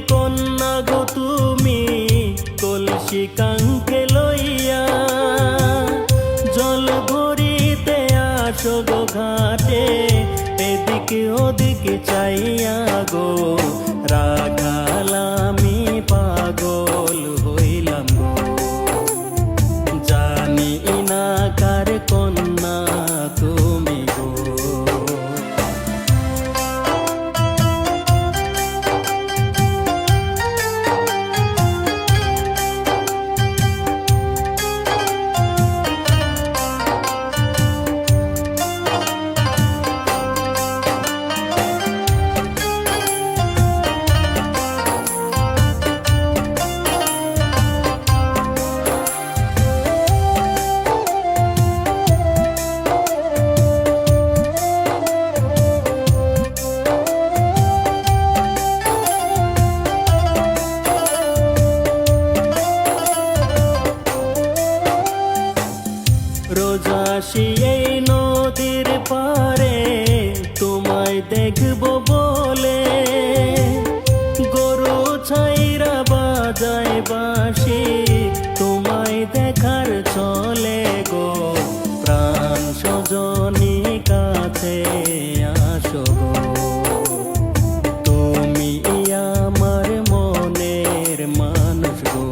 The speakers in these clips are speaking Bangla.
কন্যা গো তুমি কলসি কাঙ্কে লইয়া জল ভরিতে আসো গো ঘাটে, এদিকে ওদিকে চাইয়া গো রাখাল আমি পাগল হইলাম গো। জানি না কার কন্যা তুমি গো। রোজ আসি এই নদীর পারে তোমায় দেখব বলে, গরু ছাইরা বাজায় বাঁশি তোমায় দেখার চলে গো। প্রাণ সজনী কাছে আসো গো, তুমি আমার মনের মানুষ গো।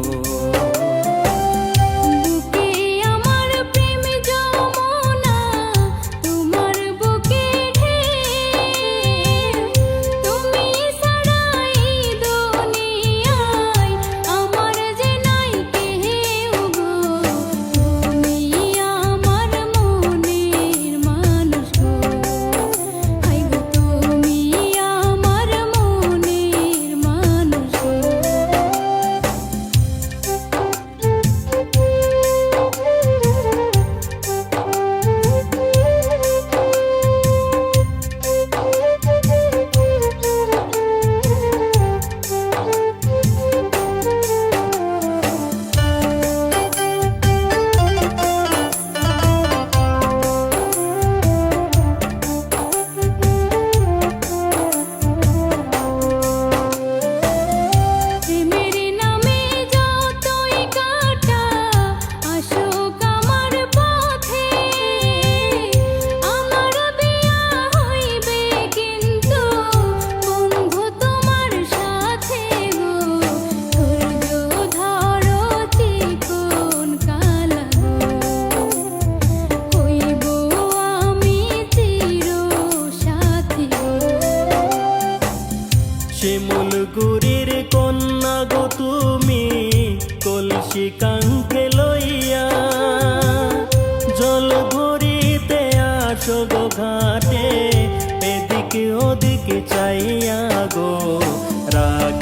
শিমুলগুড়ির কন্যা গো তুমি কলসি কাঙ্কে লইয়া জল ভরিতে আসো গো ঘাটে, এদিকে ওদিকে চাইয়া গো রাগ